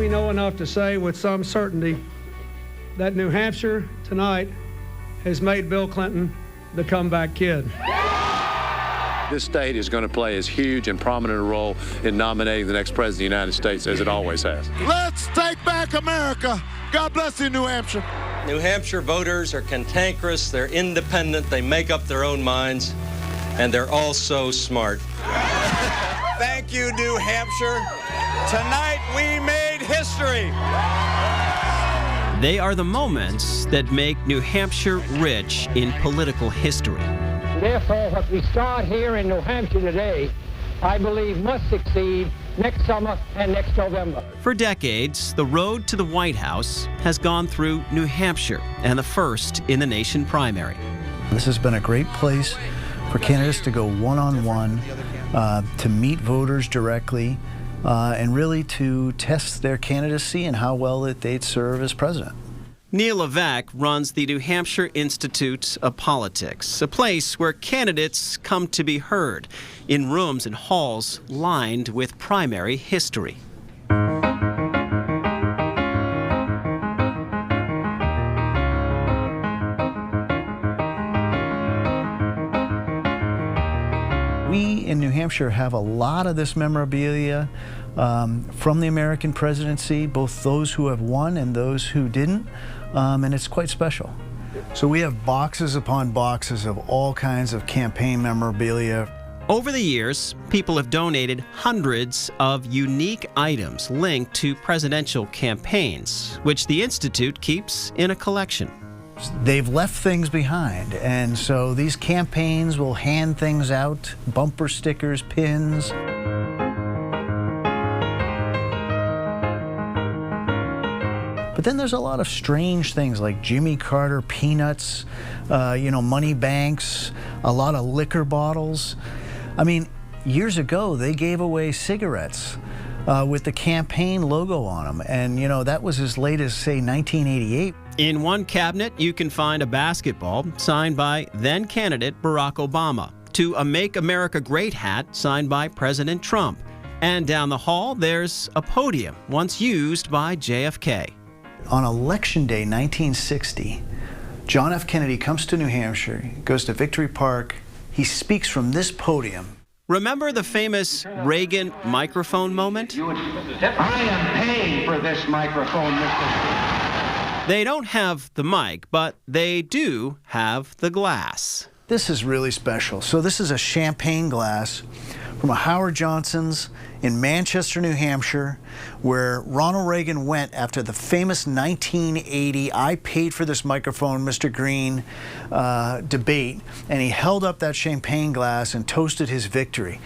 we know enough to say with some certainty that New Hampshire tonight has made Bill Clinton the comeback kid. This state is going to play as huge and prominent a role in nominating the next president of the United States as it always has. Let's take back America. God bless you, New Hampshire. New Hampshire voters are cantankerous, they're independent, they make up their own minds, and they're all so smart. Thank you, New Hampshire. Tonight we made history. They are the moments that make New Hampshire rich in political history. Therefore, what we start here in New Hampshire today, I believe must succeed next summer and next November. For decades, the road to the White House has gone through New Hampshire and the first in the nation primary. This has been a great place for candidates to go one-on-one, to meet voters directly, and really to test their candidacy and how well that they'd serve as president. Neil Levesque runs the New Hampshire Institute of Politics, a place where candidates come to be heard in rooms and halls lined with primary history. We in New Hampshire have a lot of this memorabilia from the American presidency, both those who have won and those who didn't, and it's quite special. So we have boxes upon boxes of all kinds of campaign memorabilia. Over the years, people have donated hundreds of unique items linked to presidential campaigns, which the Institute keeps in a collection. They've left things behind, and so these campaigns will hand things out, bumper stickers, pins. But then there's a lot of strange things like Jimmy Carter peanuts, money banks, a lot of liquor bottles. I mean, years ago, they gave away cigarettes with the campaign logo on them, and that was as late as, say, 1988. In one cabinet, you can find a basketball signed by then-candidate Barack Obama, to a Make America Great hat signed by President Trump. And down the hall, there's a podium once used by JFK. On Election Day 1960, John F. Kennedy comes to New Hampshire, goes to Victory Park. He speaks from this podium. Remember the famous Reagan microphone moment? I am paying for this microphone, Mr. Speaker. They don't have the mic, but they do have the glass. This is really special. So this is a champagne glass from a Howard Johnson's in Manchester, New Hampshire, where Ronald Reagan went after the famous 1980 "I paid for this microphone, Mr. Green" debate, and he held up that champagne glass and toasted his victory.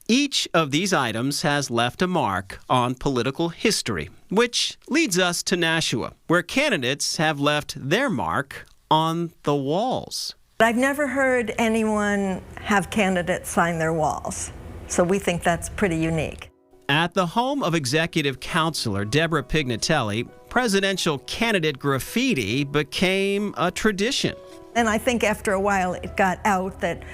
Each of these items has left a mark on political history, which leads us to Nashua, where candidates have left their mark on the walls. I've never heard anyone have candidates sign their walls, so we think that's pretty unique. At the home of Executive Counselor Deborah Pignatelli, presidential candidate graffiti became a tradition. And I think after a while it got out that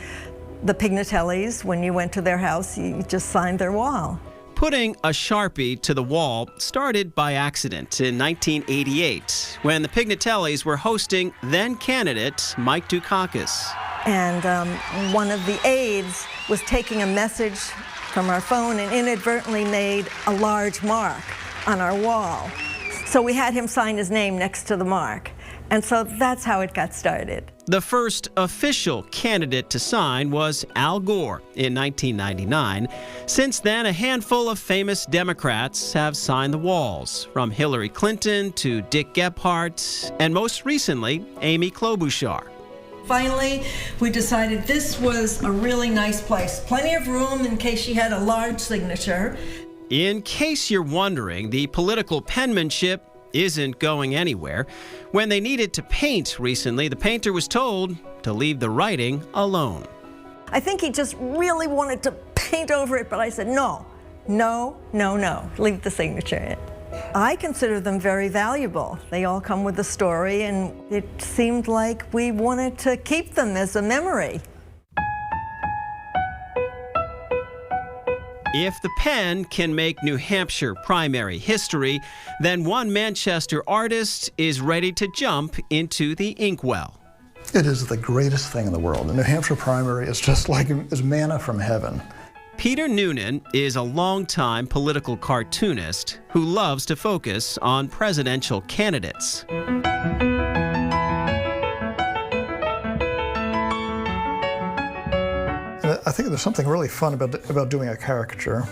the Pignatellis, when you went to their house, you just signed their wall. Putting a Sharpie to the wall started by accident in 1988, when the Pignatellis were hosting then-candidate Mike Dukakis. And one of the aides was taking a message from our phone and inadvertently made a large mark on our wall. So we had him sign his name next to the mark. And so that's how it got started. The first official candidate to sign was Al Gore in 1999. Since then, a handful of famous Democrats have signed the walls, from Hillary Clinton to Dick Gephardt, and most recently, Amy Klobuchar. Finally, we decided this was a really nice place. Plenty of room in case she had a large signature. In case you're wondering, the political penmanship isn't going anywhere. When they needed to paint recently, the painter was told to leave the writing alone. I think he just really wanted to paint over it, but I said, no, leave the signature in. I consider them very valuable. They all come with a story, and it seemed like we wanted to keep them as a memory. If the pen can make New Hampshire primary history, then one Manchester artist is ready to jump into the inkwell. It is the greatest thing in the world. The New Hampshire primary is just like is manna from heaven. Peter Noonan is a longtime political cartoonist who loves to focus on presidential candidates. I think there's something really fun about doing a caricature.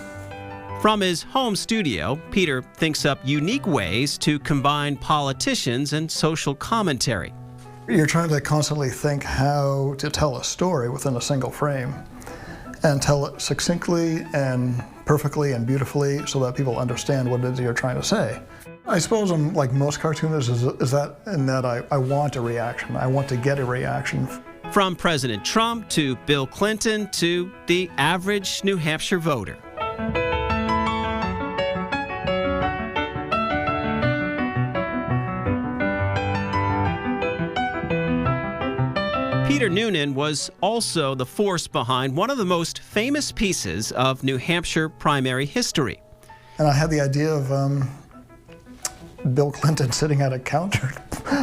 From his home studio, Peter thinks up unique ways to combine politicians and social commentary. You're trying to constantly think how to tell a story within a single frame and tell it succinctly and perfectly and beautifully so that people understand what it is you're trying to say. I suppose I'm like most cartoonists is that in that I want a reaction. I want to get a reaction. From President Trump to Bill Clinton to the average New Hampshire voter. Peter Noonan was also the force behind one of the most famous pieces of New Hampshire primary history. And I had the idea of Bill Clinton sitting at a counter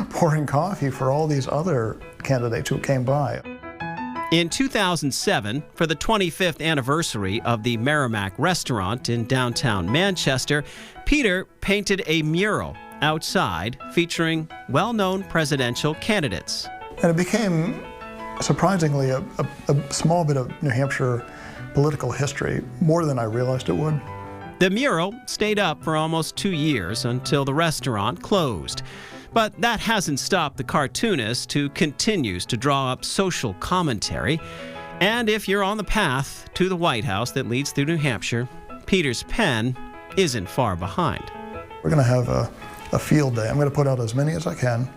pouring coffee for all these other candidates who came by. In 2007, for the 25th anniversary of the Merrimack restaurant in downtown Manchester, Peter painted a mural outside featuring well-known presidential candidates. And it became, surprisingly, a small bit of New Hampshire political history, more than I realized it would. The mural stayed up for almost 2 years until the restaurant closed. But that hasn't stopped the cartoonist who continues to draw up social commentary. And if you're on the path to the White House that leads through New Hampshire, Peter's pen isn't far behind. We're going to have a field day. I'm going to put out as many as I can,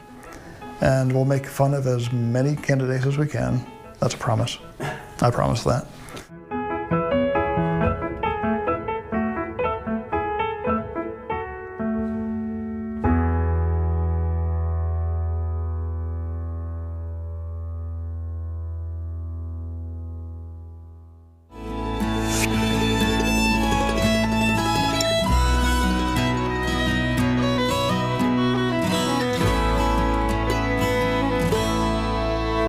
and we'll make fun of as many candidates as we can. That's a promise. I promise that.